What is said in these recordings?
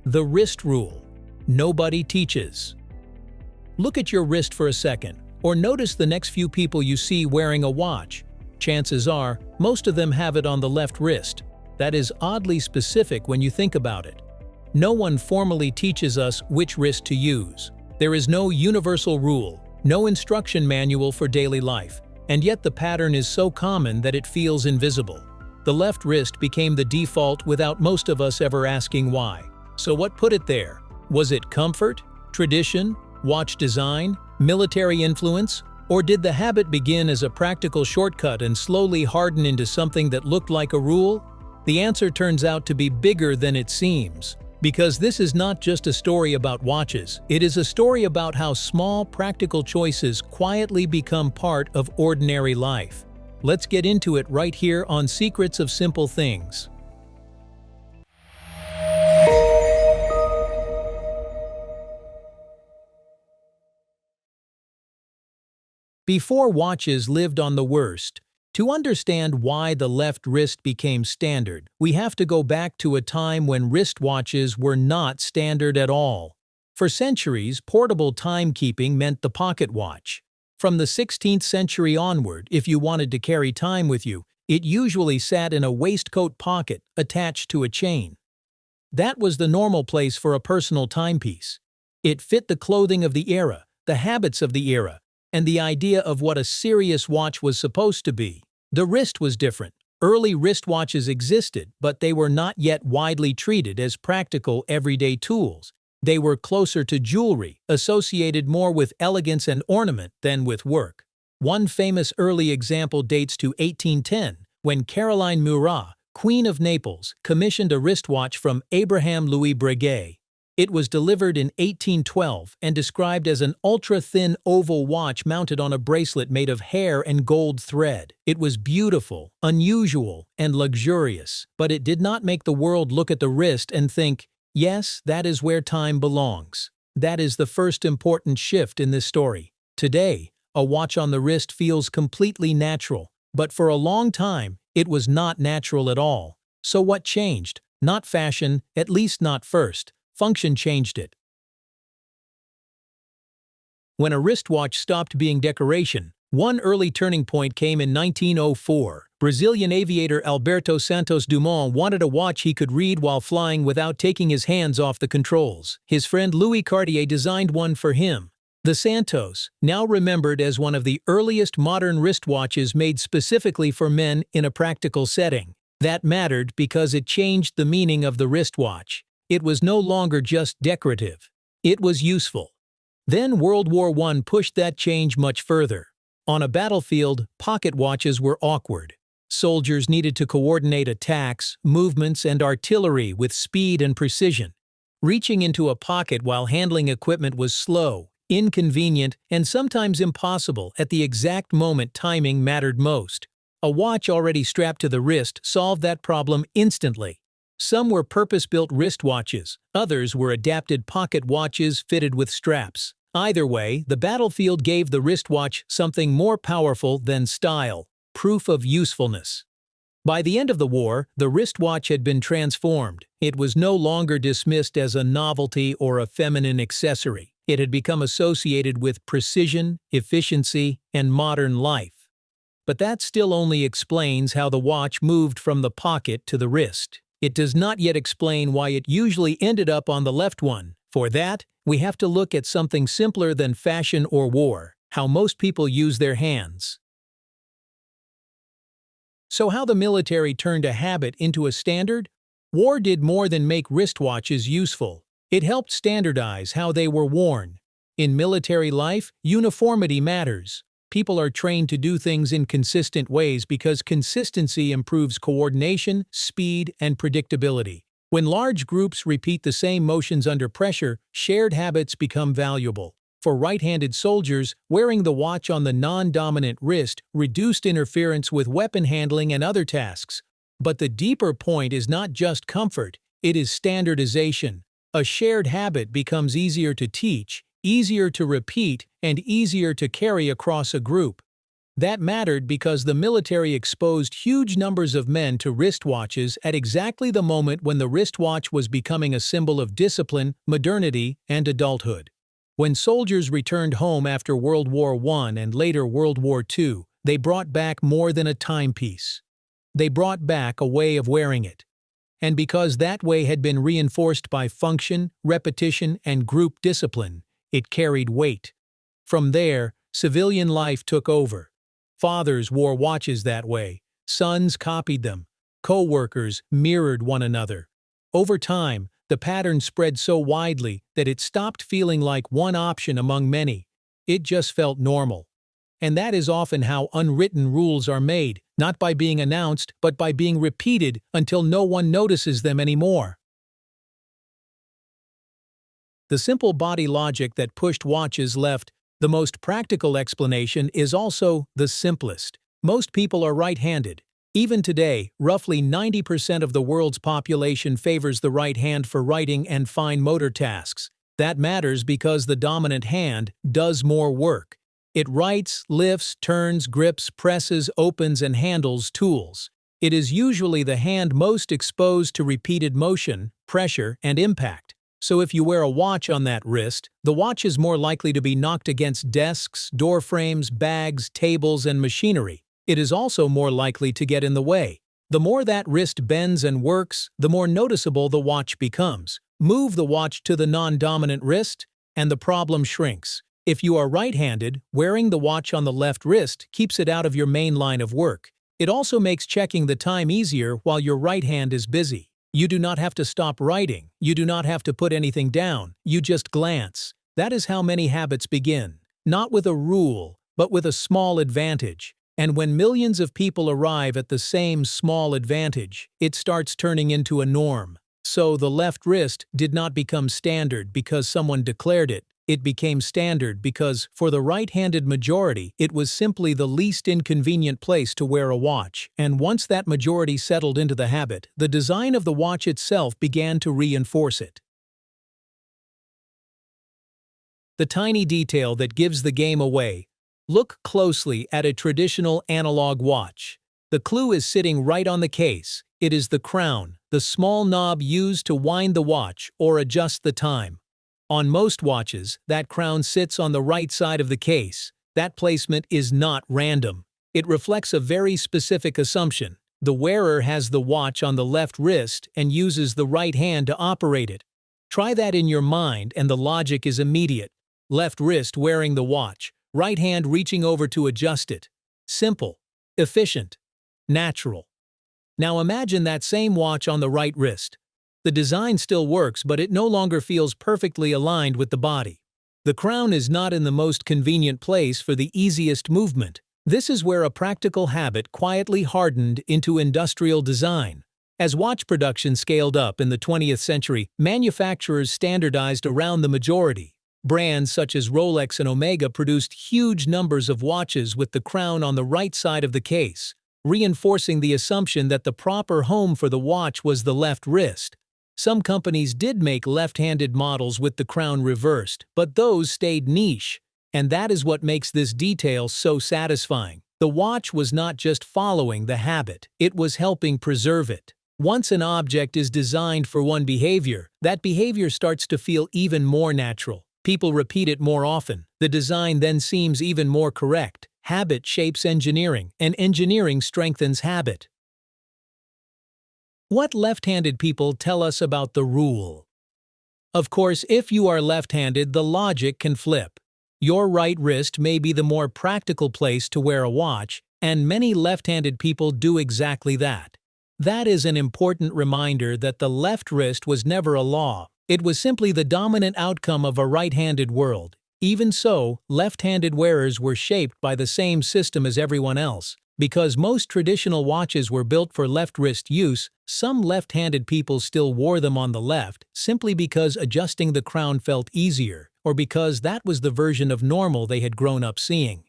The wrist rule. Nobody teaches. Look at your wrist for a second, or notice the next few people you see wearing a watch. Chances are, most of them have it on the left wrist. That is oddly specific when you think about it. No one formally teaches us which wrist to use. There is no universal rule, no instruction manual for daily life, and yet the pattern is so common that it feels invisible. The left wrist became the default without most of us ever asking why. So what put it there? Was it comfort, tradition, watch design, military influence, or did the habit begin as a practical shortcut and slowly harden into something that looked like a rule? The answer turns out to be bigger than it seems. Because this is not just a story about watches, it is a story about how small, practical choices quietly become part of ordinary life. Let's get into it right here on Secrets of Simple Things. Before watches lived on the wrist, to understand why the left wrist became standard, we have to go back to a time when wristwatches were not standard at all. For centuries, portable timekeeping meant the pocket watch. From the 16th century onward, if you wanted to carry time with you, it usually sat in a waistcoat pocket attached to a chain. That was the normal place for a personal timepiece. It fit the clothing of the era, the habits of the era, and the idea of what a serious watch was supposed to be. The wrist was different. Early wristwatches existed, but they were not yet widely treated as practical everyday tools. They were closer to jewelry, associated more with elegance and ornament than with work. One famous early example dates to 1810, when Caroline Murat, Queen of Naples, commissioned a wristwatch from Abraham Louis Breguet. It was delivered in 1812 and described as an ultra-thin oval watch mounted on a bracelet made of hair and gold thread. It was beautiful, unusual, and luxurious, but it did not make the world look at the wrist and think, yes, that is where time belongs. That is the first important shift in this story. Today, a watch on the wrist feels completely natural, but for a long time, it was not natural at all. So what changed? Not fashion, at least not first. Function changed it. When a wristwatch stopped being decoration, one early turning point came in 1904. Brazilian aviator Alberto Santos Dumont wanted a watch he could read while flying without taking his hands off the controls. His friend Louis Cartier designed one for him. The Santos, now remembered as one of the earliest modern wristwatches made specifically for men in a practical setting. That mattered because it changed the meaning of the wristwatch. It was no longer just decorative. It was useful. Then World War I pushed that change much further. On a battlefield, pocket watches were awkward. Soldiers needed to coordinate attacks, movements, and artillery with speed and precision. Reaching into a pocket while handling equipment was slow, inconvenient, and sometimes impossible at the exact moment timing mattered most. A watch already strapped to the wrist solved that problem instantly. Some were purpose-built wristwatches, others were adapted pocket watches fitted with straps. Either way, the battlefield gave the wristwatch something more powerful than style, proof of usefulness. By the end of the war, the wristwatch had been transformed. It was no longer dismissed as a novelty or a feminine accessory. It had become associated with precision, efficiency, and modern life. But that still only explains how the watch moved from the pocket to the wrist. It does not yet explain why it usually ended up on the left one. For that, we have to look at something simpler than fashion or war, how most people use their hands. So how the military turned a habit into a standard? War did more than make wristwatches useful. It helped standardize how they were worn. In military life, uniformity matters. People are trained to do things in consistent ways because consistency improves coordination, speed, and predictability. When large groups repeat the same motions under pressure, shared habits become valuable. For right-handed soldiers, wearing the watch on the non-dominant wrist reduced interference with weapon handling and other tasks. But the deeper point is not just comfort, it is standardization. A shared habit becomes easier to teach, easier to repeat, and easier to carry across a group. That mattered because the military exposed huge numbers of men to wristwatches at exactly the moment when the wristwatch was becoming a symbol of discipline, modernity, and adulthood. When soldiers returned home after World War I and later World War II, they brought back more than a timepiece. They brought back a way of wearing it. And because that way had been reinforced by function, repetition, and group discipline, it carried weight. From there, civilian life took over. Fathers wore watches that way, sons copied them, co-workers mirrored one another. Over time, the pattern spread so widely that it stopped feeling like one option among many. It just felt normal. And that is often how unwritten rules are made, not by being announced, but by being repeated until no one notices them anymore. The simple body logic that pushed watches left. The most practical explanation is also the simplest. Most people are right-handed. Even today, roughly 90% of the world's population favors the right hand for writing and fine motor tasks. That matters because the dominant hand does more work. It writes, lifts, turns, grips, presses, opens, and handles tools. It is usually the hand most exposed to repeated motion, pressure, and impact. So if you wear a watch on that wrist, the watch is more likely to be knocked against desks, door frames, bags, tables, and machinery. It is also more likely to get in the way. The more that wrist bends and works, the more noticeable the watch becomes. Move the watch to the non-dominant wrist, and the problem shrinks. If you are right-handed, wearing the watch on the left wrist keeps it out of your main line of work. It also makes checking the time easier while your right hand is busy. You do not have to stop writing. You do not have to put anything down. You just glance. That is how many habits begin. Not with a rule, but with a small advantage. And when millions of people arrive at the same small advantage, it starts turning into a norm. So the left wrist did not become standard because someone declared it. It became standard because, for the right-handed majority, it was simply the least inconvenient place to wear a watch, and once that majority settled into the habit, the design of the watch itself began to reinforce it. The tiny detail that gives the game away. Look closely at a traditional analog watch. The clue is sitting right on the case. It is the crown, the small knob used to wind the watch or adjust the time. On most watches, that crown sits on the right side of the case. That placement is not random. It reflects a very specific assumption. The wearer has the watch on the left wrist and uses the right hand to operate it. Try that in your mind and the logic is immediate. Left wrist wearing the watch, right hand reaching over to adjust it. Simple, efficient, natural. Now imagine that same watch on the right wrist. The design still works, but it no longer feels perfectly aligned with the body. The crown is not in the most convenient place for the easiest movement. This is where a practical habit quietly hardened into industrial design. As watch production scaled up in the 20th century, manufacturers standardized around the majority. Brands such as Rolex and Omega produced huge numbers of watches with the crown on the right side of the case, reinforcing the assumption that the proper home for the watch was the left wrist. Some companies did make left-handed models with the crown reversed, but those stayed niche. And that is what makes this detail so satisfying. The watch was not just following the habit, it was helping preserve it. Once an object is designed for one behavior, that behavior starts to feel even more natural. People repeat it more often. The design then seems even more correct. Habit shapes engineering, and engineering strengthens habit. What left-handed people tell us about the rule? Of course, if you are left-handed, the logic can flip. Your right wrist may be the more practical place to wear a watch, and many left-handed people do exactly that. That is an important reminder that the left wrist was never a law. It was simply the dominant outcome of a right-handed world. Even so, left-handed wearers were shaped by the same system as everyone else. Because most traditional watches were built for left wrist use, some left-handed people still wore them on the left, simply because adjusting the crown felt easier, or because that was the version of normal they had grown up seeing.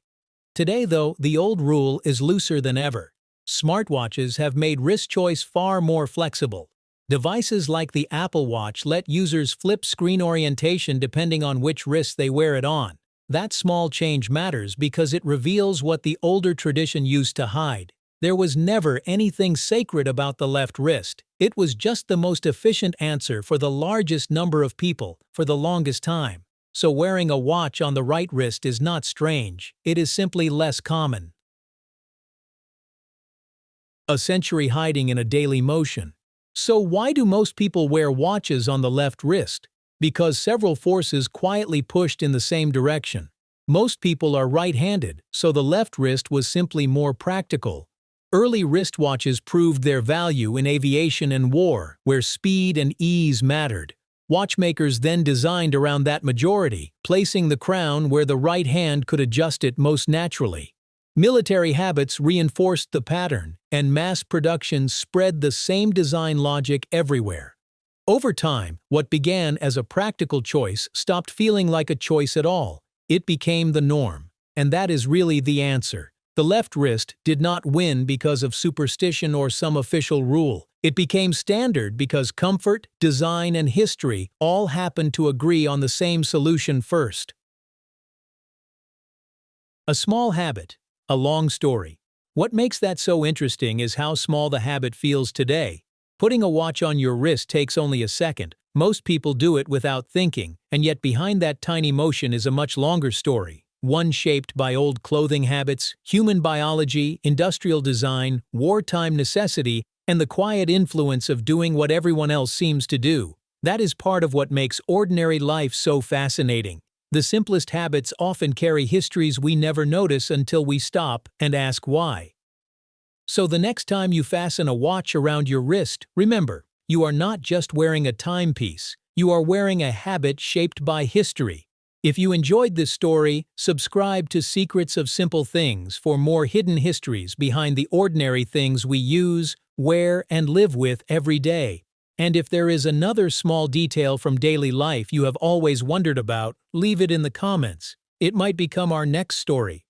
Today, though, the old rule is looser than ever. Smartwatches have made wrist choice far more flexible. Devices like the Apple Watch let users flip screen orientation depending on which wrist they wear it on. That small change matters because it reveals what the older tradition used to hide. There was never anything sacred about the left wrist. It was just the most efficient answer for the largest number of people for the longest time. So wearing a watch on the right wrist is not strange, it is simply less common. A century hiding in a daily motion. So why do most people wear watches on the left wrist? Because several forces quietly pushed in the same direction. Most people are right-handed, so the left wrist was simply more practical. Early wristwatches proved their value in aviation and war, where speed and ease mattered. Watchmakers then designed around that majority, placing the crown where the right hand could adjust it most naturally. Military habits reinforced the pattern, and mass production spread the same design logic everywhere. Over time, what began as a practical choice stopped feeling like a choice at all. It became the norm. And that is really the answer. The left wrist did not win because of superstition or some official rule. It became standard because comfort, design, and history all happened to agree on the same solution first. A small habit, a long story. What makes that so interesting is how small the habit feels today. Putting a watch on your wrist takes only a second. Most people do it without thinking, and yet behind that tiny motion is a much longer story. One shaped by old clothing habits, human biology, industrial design, wartime necessity, and the quiet influence of doing what everyone else seems to do. That is part of what makes ordinary life so fascinating. The simplest habits often carry histories we never notice until we stop and ask why. So the next time you fasten a watch around your wrist, remember, you are not just wearing a timepiece, you are wearing a habit shaped by history. If you enjoyed this story, subscribe to Secrets of Simple Things for more hidden histories behind the ordinary things we use, wear, and live with every day. And if there is another small detail from daily life you have always wondered about, leave it in the comments. It might become our next story.